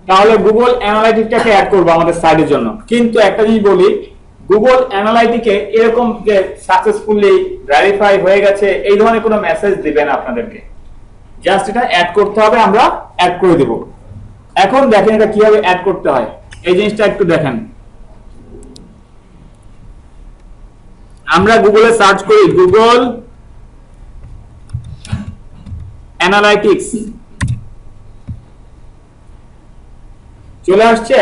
তাহলে Google অ্যানালাইটিকটাকে add করব আমাদের সাইটের জন্য। কিন্তু একটা জিনিস বলি, গুগল অ্যানালাইটিকে এরকম যে সাকসেসফুলি ভেরিফাই হয়ে গেছে এই ধরনের কোনো মেসেজ দিবে না আপনাদেরকে, জাস্ট এটা অ্যাড করতে হবে, আমরা অ্যাড করে দেব। এখন দেখেন এটা কিভাবে অ্যাড করতে হয়, এই জিনিসটা একটু দেখেন। আমরা গুগলে সার্চ করি গুগল অ্যানালাইটিক্স, চলে আসছে।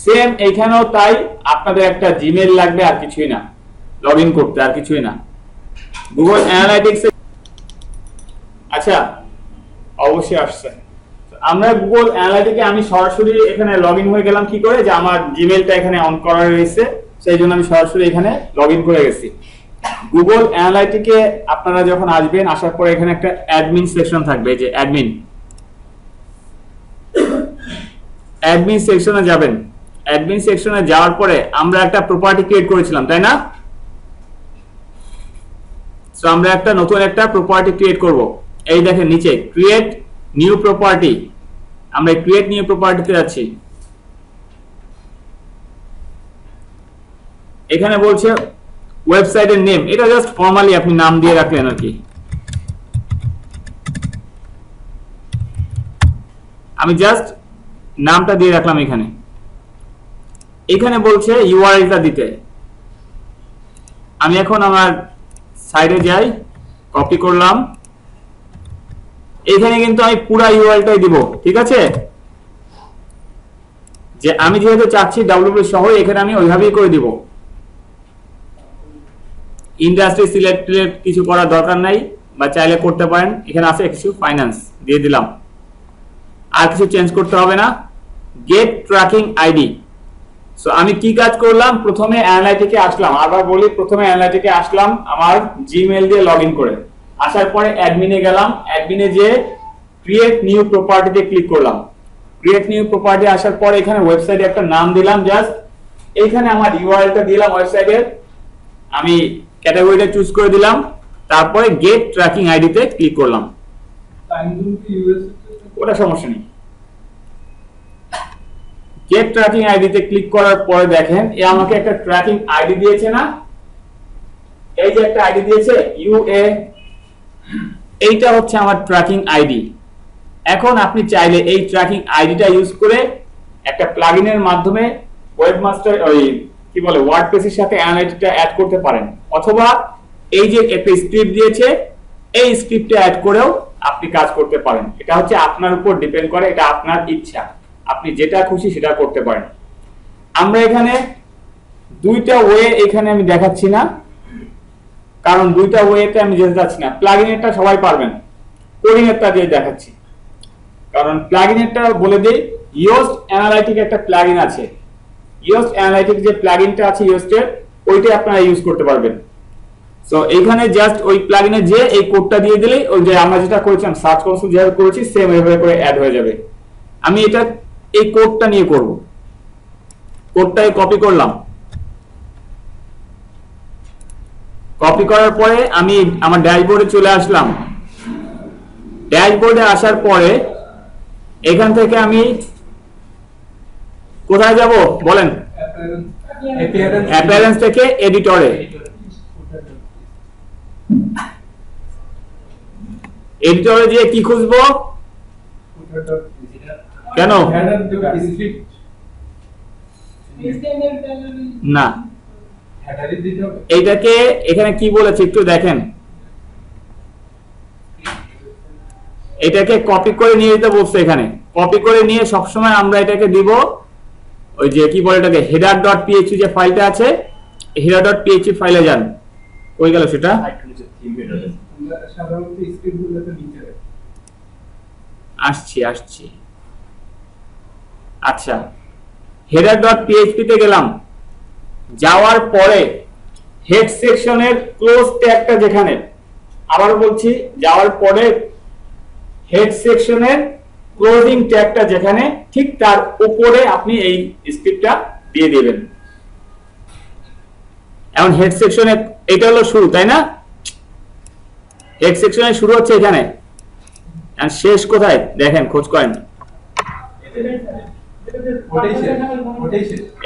সেম এখানেও তাই, আপনাদের একটা জিমেইল লাগবে, আর কিছুই না, লগ ইন করতে আর কিছুই না গুগল অ্যানালাইটিক্স। আচ্ছা, অবশ্যই আসছে। আমরা গুগল অ্যানালাইটিকে আমি সরাসরি এখানে লগ ইন হয়ে গেলাম। কি করে? যে আমার জিমেইলটা এখানে অন করা রয়েছে, সেই জন্য আমি সরাসরি এখানে লগ ইন করে গেছি। গুগল অ্যানালাইটিকে আপনারা যখন আসবেন, আসার পরে এখানে একটা অ্যাডমিন সেকশন থাকবে, যে অ্যাডমিন সেকশনে যাবেন। অ্যাডমিন সেকশনে যাওয়ার পরে আমরা একটা প্রপার্টি ক্রিয়েট করেছিলাম, তাই না? সো আমরা একটা নতুন একটা প্রপার্টি ক্রিয়েট করব। এই দেখেন নিচে ক্রিয়েট নিউ প্রপার্টি, আমরা ক্রিয়েট নিউ প্রপার্টিতে যাচ্ছি। এখানে বলছে ওয়েবসাইটের নেম, এটা জাস্ট ফর্মালি আপনি নাম দিয়ে রাখলেন আর কি। আমি জাস্ট নামটা দিয়ে রাখলাম এখানে। এখানে বলছে ইউআরএলটা দিতে। আমি এখন আমার সাইডে যাই, কপি করলাম। এখানে কিন্তু আমি পুরো ইউআরএলটাই দিব, ঠিক আছে? যে আমি যেহেতু চাচ্ছি ডাব্লিউপি সহ, এখানে আমি ওইভাবেই করে দিব। ইন্ডাস্ট্রি সিলেক্ট কিছু করার দরকার নাই, বা চাইলে করতে পারেন। এখানে আছে কিছু ফাইন্যান্স দিয়ে দিলাম, আর কিছু চেঞ্জ করতে হবে না। Gate tracking ID. সো আমি কি কাজ করলাম? প্রথমে অ্যানালাইটিকে আসলাম, আবার বলি, প্রথমে অ্যানালাইটিকে আসলাম আমার জিমেইল দিয়ে লগ ইন করে। আসার পরে অ্যাডমিনে গেলাম, অ্যাডমিনে যে ক্রিয়েট নিউ প্রপার্টিতে ক্লিক করলাম। ক্রিয়েট নিউ প্রপার্টি আসার পরে এখানে ওয়েবসাইটে একটা নাম দিলাম, জাস্ট এইখানে আমার ইউআরএলটা দিলাম ওয়েবসাইটের, আমি ক্যাটাগরিটা চুজ করে দিলাম। তারপরে গেট ট্র্যাকিং আইডিতে ক্লিক করলাম। ওটা সমস্যা নেই। গেট ট্র্যাকিং আইডিতে ক্লিক করার পরে দেখেন এ আমাকে একটা ট্র্যাকিং আইডি দিয়েছে না? এই যে একটা আইডি দিয়েছে ইউএ, এইটা হচ্ছে আমার ট্র্যাকিং আইডি। এখন আপনি চাইলে এই ট্র্যাকিং আইডিটা ইউজ করে একটা প্লাগইনের মাধ্যমে ওয়েবমাস্টার ওই কি বলে ওয়ার্ডপ্রেসের সাথে অ্যানালাইটিকটা অ্যাড করতে পারেন, অথবা এই যে একটা স্ক্রিপ্ট দিয়েছে এই স্ক্রিপ্টে অ্যাড করেও আপনি কাজ করতে পারেন। এটা হচ্ছে আপনার উপর ডিপেন্ড করে, এটা আপনার ইচ্ছা, আপনি যেটা খুশি সেটা করতে পারেন। আমরা এখানে দুইটা ওয়ে এখানে আমি দেখাচ্ছি না, কারণ দুইটা ওয়েতে আমি যেতে যাচ্ছি না। প্লাগইনেরটা সবাই পারবেন, কোডিংয়েরটা দিয়ে দেখাচ্ছি। কারণ প্লাগইনেরটা বলে দেই, ইয়োস্ট অ্যানালাইটিক একটা প্লাগইন আছে। ইয়োস্ট অ্যানালাইটিক যে প্লাগইনটা আছে ইয়োস্টের, ওইটা আপনারা ইউজ করতে পারবেন। সো এইখানে জাস্ট ওই প্লাগইনে যে এই কোডটা দিয়ে দিলেই ওই যে আমরা যেটা করেছিলাম সার্চ কনসোল যেভাবে করেছি সেম এভাবে করে অ্যাড হয়ে যাবে। আমি এটা এই কোডটা নিয়ে করব। কোডটাই কপি করলাম। কপি করার পরে আমি আমার ড্যাশবোর্ডে চলে আসলাম। ড্যাশবোর্ডে আসার পরে এখান থেকে আমি কোথায় যাব বলেন? অ্যাপিয়ারেন্স থেকে এডিটরে। এডিটরে গিয়ে কি খুঁজবো? কেন না, এইটাকে এখানে কি বলেছে একটু দেখেন। এটাকে কপি করে নিয়ে যেতে বলছে। এখানে কপি করে নিয়ে সবসময় আমরা এটাকে দিব ওই যে কি বলে এটাকে header.php যে ফাইলটা আছে, header.php ফাইলে যান। কই গেল সেটা? আসছি। আচ্ছা, header.php তে গেলাম। যাওয়ার পরে হেড সেকশনের ক্লোজ ট্যাগটা যেখানে, আবার বলছি, যাওয়ার পরে হেড সেকশনের ক্লোজিং ট্যাগটা যেখানে, ঠিক তার উপরে আপনি এই স্ক্রিপ্টটা দিয়ে দিবেন। এখন হেড সেকশনে এটা হলো শুরু, তাই না? হেড সেকশনে শুরু হচ্ছে এখানে, আর শেষ কোথায় দেখেন, খোঁজ করেন।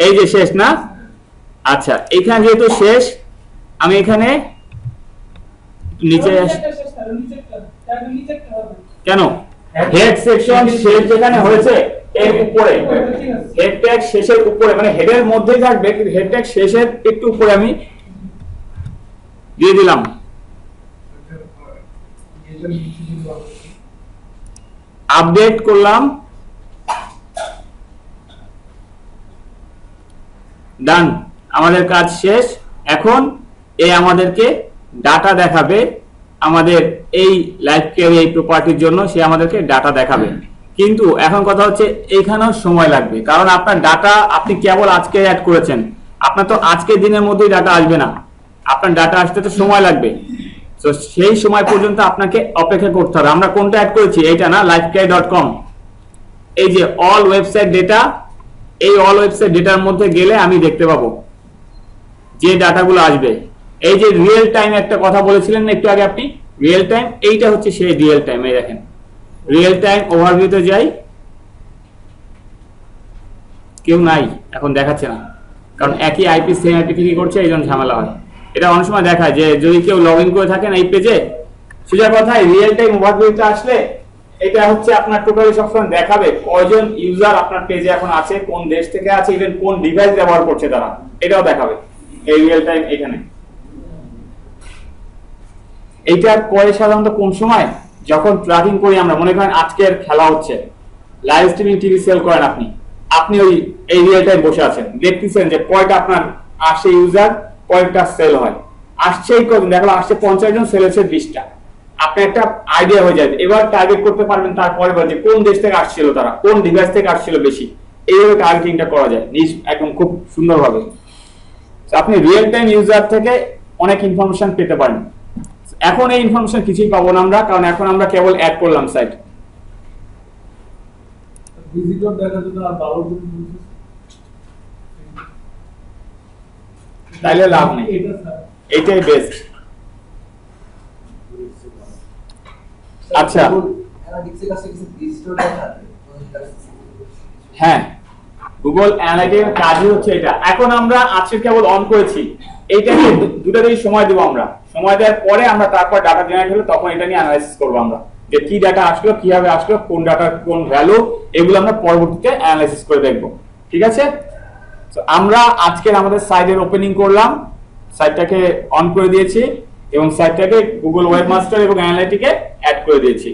এই যে শেষ না, আচ্ছা এখানে যেহেতু শেষ আমি এখানে নিচে কেন হেড সেকশন শেষ যেখানে হয়েছে এর উপরে, হেড ট্যাগ শেষের উপরে মানে হেডের মধ্যে থাকবে, হেড ট্যাগ শেষের একটু উপরে আমি দিয়ে দিলাম। আপডেট করলাম, ডান, আমাদের কাজ শেষ। এখন এই আমাদেরকে ডাটা দেখাবে, আমাদের এই লাইভ কেয়ার এই প্রপার্টির জন্য সে আমাদেরকে ডাটা দেখাবে। কিন্তু এখন কথা হচ্ছে এইখানেও সময় লাগবে, কারণ আপনার ডাটা আপনি কেবল আজকে অ্যাড করেছেন, আপনার তো আজকের দিনের মধ্যেই ডাটা আসবে না, আপনার ডাটা আসতে তো সময় লাগবে। তো সেই সময় পর্যন্ত আপনাকে অপেক্ষা করতে হবে। আমরা কোনটা অ্যাড করেছি, এইটা না, livecare.com, এই যে অল ওয়েবসাইট ডেটা, এই অল ওয়েবসাইট ডেটার মধ্যে গেলে আমি দেখতে পাবো যে ডাটাগুলো আসবে। এই যে রিয়েল টাইম একটা কথা বলেছিলেন না একটু আগে আপনি, রিয়েল টাইম, এইটা হচ্ছে সেই রিয়েল টাইম। এই দেখেন রিয়েল টাইম ওভারভিউতে যাই, কেউ নাই এখন, দেখাচ্ছে না, কারণ একই আইপি সেম আইপি কি করছে, এই জন্য ঝামেলা হয়। এটা অনেক সময় দেখায় যে যদি কেউ লগ ইন করে থাকেন এই পেজে, সোজা কথায় রিয়েল টাইম ওভারভিউতে আসলে এটা হচ্ছে আপনার টোটালি সবসময় দেখাবে কয়জন ইউজার আপনার পেজে এখন আছে, কোন দেশ থেকে আছে, ইভেন কোন ডিভাইস ব্যবহার করছে তারা, এটাও দেখাবে এই রিয়েল টাইম। এখানে এইটা করে সাধারণত কোন সময়, যখন ট্র্যাকিং করি আমরা, মনে করেন আজকের খেলা হচ্ছে, লাইভ স্ট্রিমিং টিভি সেল করেন আপনি, আপনি ওই এই রিয়েল টাইম বসে আছেন, দেখতেছেন যে কয়টা আপনার আসে ইউজার, কয়টা সেল হয়, আসছেই কত, দেখো আসছে 50 জন, সেল হচ্ছে 20টা, আপনি একটা আইডিয়া হয়ে যাবে। এবার টার্গেট করতে পারবেন তারপরে যে কোন দেশ থেকে আসছিল তারা, কোন ডিভাইস থেকে আসছিল বেশি, এইভাবে টার্গেটিংটা করা যায় একদম খুব সুন্দরভাবে। আপনি রিয়েল টাইম ইউজার থেকে অনেক ইনফরমেশন পেতে পারেন। এখন এই ইনফরমেশন কিছুই পাবো না আমরা, কারণ এখন আমরা কেবল অ্যাড করলাম সাইট। ভিজিটর দেখার জন্য আর 12 জন তাইলে লাভ নেই, এইটাই বেস্ট। আচ্ছা হ্যাঁ, গুগল অ্যানালাইটিক্স কাজই হচ্ছে এটা। এখন আমরা আজকে কেবল অন করেছি, এইটাকে দুটো দিন সময় দেবো আমরা, সময় দেওয়ার পরে আমরা তারপর ডাটা জেনারেট হলে তখন এটা নিয়ে অ্যানালাইসিস করবো আমরা, যে কি ডাটা আসলো, কিভাবে আসলো, কোন ডাটার কোন ভ্যালু, এগুলো আমরা পরবর্তীতে অ্যানালাইসিস করে দেখবো। ঠিক আছে, তো আমরা আজকের আমাদের সাইটের ওপেনিং করলাম, সাইটটাকে অন করে দিয়েছি এবং সাইটটাকে গুগল ওয়েবমাস্টার এবং অ্যানালাইটিকে অ্যাড করে দিয়েছি।